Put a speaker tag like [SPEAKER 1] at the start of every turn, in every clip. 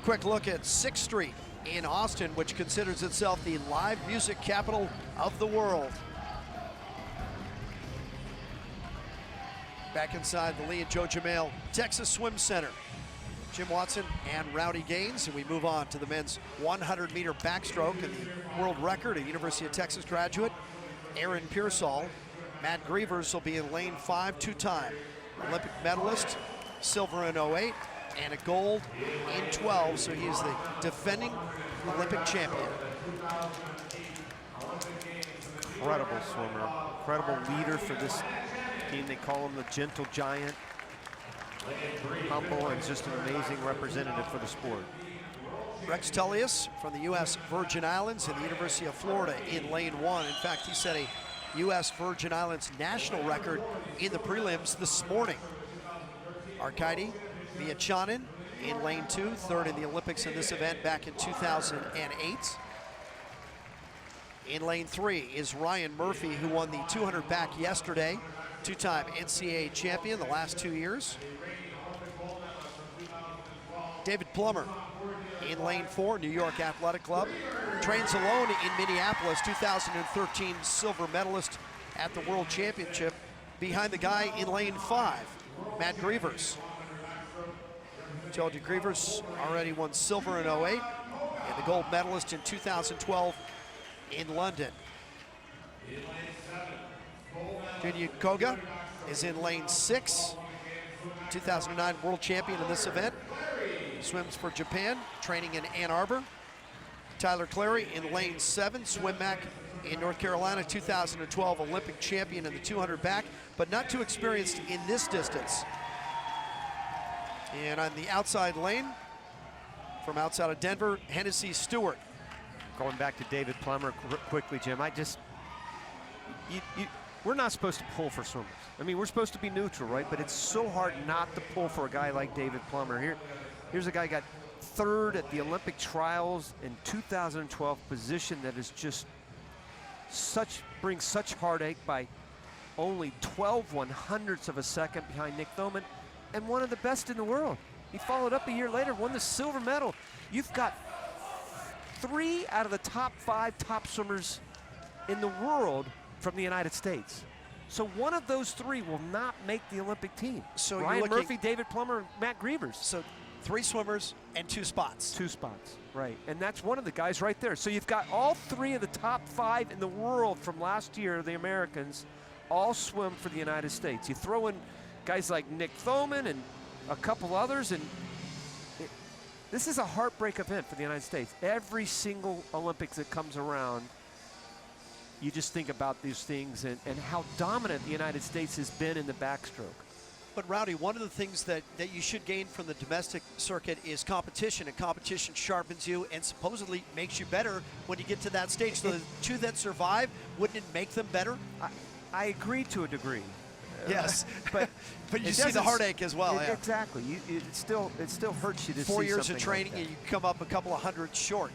[SPEAKER 1] quick look at 6th Street in Austin, which considers itself the live music capital of the world. Back inside the Lee and Joe Jamail Texas Swim Center. Jim Watson and Rowdy Gaines, and we move on to the men's 100-meter backstroke and the world record, a University of Texas graduate, Aaron Pearsall. Matt Grievers will be in lane 5, two-time Olympic medalist, silver in 08, and a gold in 12, so he is the defending Olympic champion.
[SPEAKER 2] Incredible swimmer, incredible leader for this team. They call him the gentle giant. Humble and just an amazing representative for the sport.
[SPEAKER 1] Rex Tullius from the U.S. Virgin Islands and the University of Florida in lane 1. In fact, he set a U.S. Virgin Islands national record in the prelims this morning. Arkady Viachanin in lane 2, third in the Olympics in this event back in 2008. In lane 3 is Ryan Murphy, who won the 200 back yesterday, two-time NCAA champion the last 2 years. David Plummer in lane 4, New York Athletic Club. Trains alone in Minneapolis, 2013 silver medalist at the World Championship, behind the guy in lane 5, Matt Grievers. Told you Grievers already won silver in 08 and the gold medalist in 2012 in London. Junya Koga is in lane 6, 2009 world champion in this event. Swims for Japan, training in Ann Arbor. Tyler Clary in lane 7, SwimMac in North Carolina, 2012 Olympic champion in the 200 back, but not too experienced in this distance. And on the outside lane, from outside of Denver, Hennessy Stewart.
[SPEAKER 2] Going back to David Plummer quickly, Jim, we're not supposed to pull for swimmers. I mean, we're supposed to be neutral, right? But it's so hard not to pull for a guy like David Plummer. Here's a guy who got 3rd at the Olympic trials in 2012, position that is just brings such heartache by only 12/100ths of a second behind Nick Thoman, and one of the best in the world. He followed up a year later, won the silver medal. You've got 3 out of the top 5 top swimmers in the world from the United States. So one of those 3 will not make the Olympic team.
[SPEAKER 1] So
[SPEAKER 2] Ryan Murphy, David Plummer, Matt Grievers.
[SPEAKER 1] So 3 swimmers and 2 spots.
[SPEAKER 2] 2 spots, right. And that's one of the guys right there. So you've got all 3 of the top 5 in the world from last year, the Americans, all swim for the United States. You throw in guys like Nick Thoman and a couple others, and this is a heartbreak event for the United States. Every single Olympics that comes around, you just think about these things and how dominant the United States has been in the backstroke.
[SPEAKER 1] But Rowdy, one of the things that you should gain from the domestic circuit is competition, and competition sharpens you and supposedly makes you better when you get to that stage. So the 2 that survive, wouldn't it make them better?
[SPEAKER 2] I agree to a degree.
[SPEAKER 1] Yes, but you see the heartache as well. Yeah.
[SPEAKER 2] Exactly. It still hurts you to see
[SPEAKER 1] 4 years of
[SPEAKER 2] something
[SPEAKER 1] training
[SPEAKER 2] like
[SPEAKER 1] and you come up a couple of hundreds short.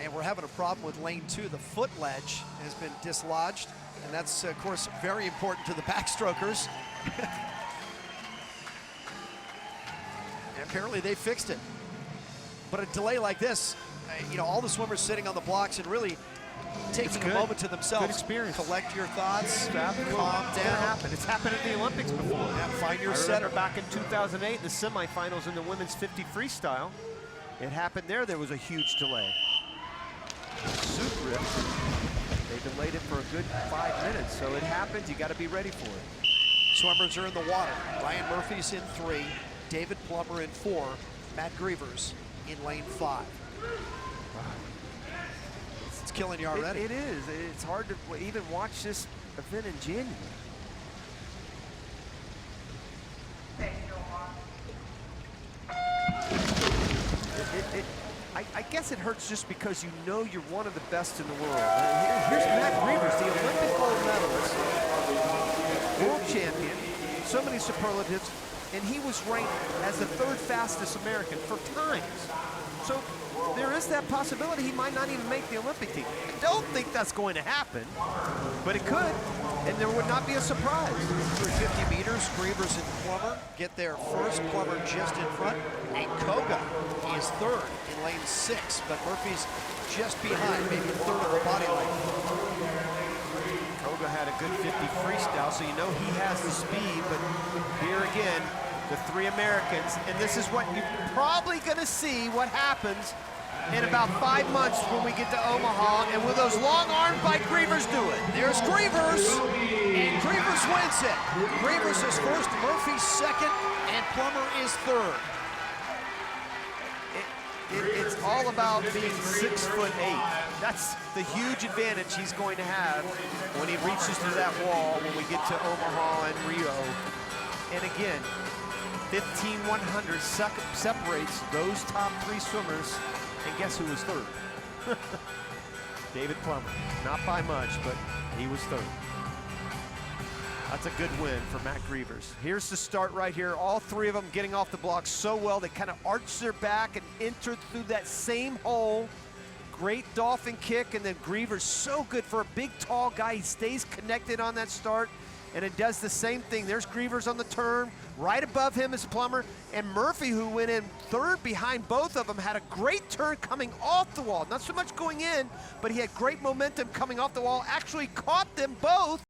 [SPEAKER 1] And we're having a problem with lane 2. The foot ledge has been dislodged, and that's, of course, very important to the backstrokers. And apparently they fixed it. But a delay like this, you know, all the swimmers sitting on the blocks and really taking a moment to themselves.
[SPEAKER 2] Good experience.
[SPEAKER 1] Collect your thoughts, calm
[SPEAKER 2] It's
[SPEAKER 1] down.
[SPEAKER 2] happened. It's happened at the Olympics before.
[SPEAKER 1] Yeah, find your
[SPEAKER 2] I
[SPEAKER 1] center.
[SPEAKER 2] remember back in 2008 in the semifinals in the women's 50 freestyle. It happened there. There was a huge delay. Suit ripped. They delayed it for a good 5 minutes, so it happens. You got to be ready for it.
[SPEAKER 1] Swimmers are in the water. Ryan Murphy's in 3, David Plummer in 4, Matt Grievers in lane 5. It's killing you already.
[SPEAKER 2] It is. It's hard to even watch this event in January. I guess it hurts just because you know you're one of the best in the world. Here's Matt Grievers, the Olympic gold medalist, world champion, so many superlatives, and he was ranked as the 3rd fastest American for times. So there is that possibility he might not even make the Olympic team. I don't think that's going to happen, but it could, and there would not be a surprise.
[SPEAKER 1] Through 50 meters, Grievers and Plummer get there first. Plummer just in front, and Koga is third in lane 6, but Murphy's just behind, maybe a third of the body length.
[SPEAKER 2] Koga had a good 50 freestyle, so you know he has the speed, but here again, the 3 Americans, and this is what you're probably gonna see what happens in about 5 months when we get to Omaha, and will those long arms by Grievers do it?
[SPEAKER 1] There's Grievers, and Grievers wins it. Grievers is first, Murphy second, and Plummer is third.
[SPEAKER 2] It's all about being 6'8". That's the huge advantage he's going to have when he reaches to that wall when we get to Omaha and Rio. And again, 15-100 separates those top 3 swimmers. And guess who was third? David Plummer. Not by much, but he was third. That's a good win for Matt Grievers. Here's the start right here. All 3 of them getting off the block so well. They kind of arch their back and enter through that same hole. Great dolphin kick, and then Grievers so good for a big, tall guy. He stays connected on that start, and it does the same thing. There's Grievers on the turn. Right above him is Plummer, and Murphy, who went in third behind both of them, had a great turn coming off the wall. Not so much going in, but he had great momentum coming off the wall, actually caught them both.